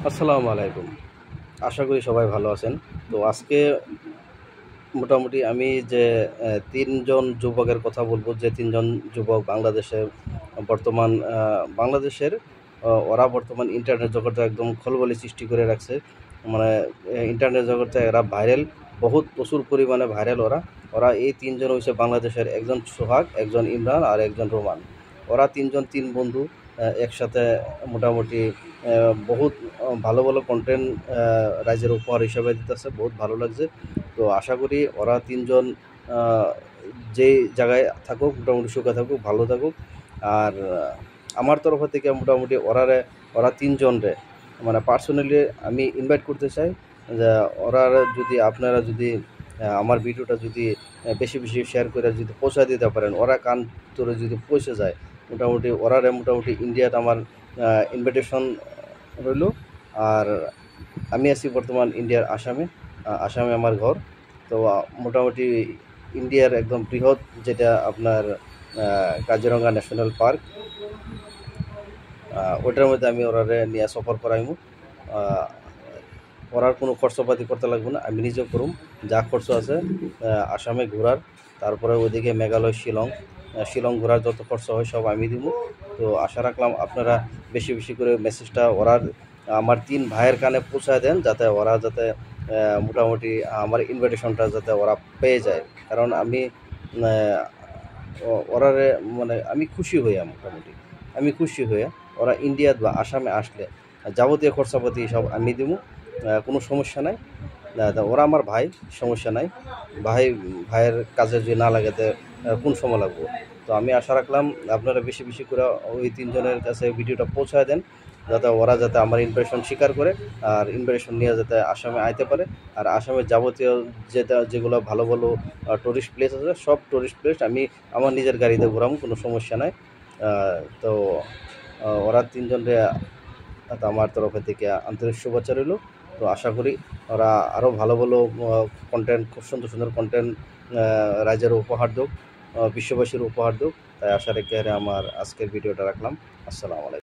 আসসালামু আলাইকুম। আশা করি সবাই ভালো আছেন। তো আজকে মোটামুটি আমি যে ৩ জন যুবকের কথা বলবো, যে ৩ জন যুবক বাংলাদেশের বর্তমান বাংলাদেশের ওরা বর্তমান ইন্টারনেট জগতে একদম খলবলি সৃষ্টি করে রাখছে। মানে ইন্টারনেট জগতে এরা ভাইরাল, প্রচুর পরিমাণে ভাইরাল ওরা। ওরা এই ৩ জন হইছে বাংলাদেশের, একজন সোহাগ, একজন ইমরান আর একজন রোমান। ওরা ৩ জন ৩ বন্ধু একসাথে মোটামুটি বহুত ভালো ভালো কন্টেন্ট রাইজের উপহার হিসাবে দিতেছে, বহুত ভালো লাগছে। তো আশা করি ওরা ৩ জন যেই জায়গায় থাকুক মোটামুটি সুখে থাকুক, ভালো থাকুক। আর আমার তরফ থেকে মোটামুটি ওরা ৩ জনরে মানে পার্সোনালি আমি ইনভাইট করতে চাই যে ওরা যদি আপনারা যদি আমার ভিডিওটা যদি বেশি বেশি শেয়ার করে যদি পৌঁছা দিতে পারেন, ওরা কান তোরে যদি পৌঁছে যায়, মোটামুটি মোটামুটি ইন্ডিয়াতে আমার ইনভিটেশন রইল। আর আমি আছি বর্তমান ইন্ডিয়ার আসামে। আসামে আমার ঘর। তো মোটামুটি ইন্ডিয়ার একদম বৃহৎ যেটা আপনার কাজিরঙ্গা ন্যাশনাল পার্ক, ওটার মধ্যে আমি ওরারে নিয়ে সফর করাইমু। ওরার কোনো খরচপাতি করতে লাগবে না, আমি নিজেও করুম। যা খরচ আছে আসামে ঘোরার, তারপরে ওইদিকে মেঘালয়, শিলং ঘোরার যত খরচ হয় সব আমি দিব। তো আশা রাখলাম আপনারা বেশি বেশি করে মেসেজটা আমার 3 ভাইয়ের কানে পৌঁছায় দেন, যাতে ওরা যাতে মোটামুটি আমার ইনভিটেশনটা যাতে ওরা পেয়ে যায়। কারণ আমি ওরারে মানে আমি খুশি হইয়া মোটামুটি আমি খুশি হয়ে ওরা ইন্ডিয়া বা আসামে আসলে যাবতীয় খরচাপাতি সব আমি দিব, কোনো সমস্যা নাই। ওরা আমার ভাই, সমস্যা নাই। ভাইয়ের কাজে যদি না লাগে তো কোন সময় লাগবো। তো আমি আশা রাখলাম আপনারা বেশি বেশি করে ওই 3 জনের কাছে ভিডিওটা পৌঁছায় দেন, যাতে ওরা যাতে আমার ইনভিটেশন স্বীকার করে আর ইনভিটেশন নিয়ে যাতে আসামে আইতে পারে। আর আসামের যাবতীয় যেগুলো ভালো ভালো টুরিস্ট প্লেস আছে, সব টুরিস্ট প্লেস আমি আমার নিজের গাড়িতে ঘোরাম, কোনো সমস্যা নাই। তো ওরা 3 জনরে আমার তরফের থেকে আন্তরিক শুভেচ্ছা রইল। তো আশা করি ওরা আরও ভালো ভালো কন্টেন্ট, খুব সুন্দর সুন্দর কন্টেন্ট রাজ্যের উপহার দেব, বিশ্ববাসীর উপহার দেব। তাই আশা রেখে আমার আজকের ভিডিওটা রাখলাম। আসসালামু আলাইকুম।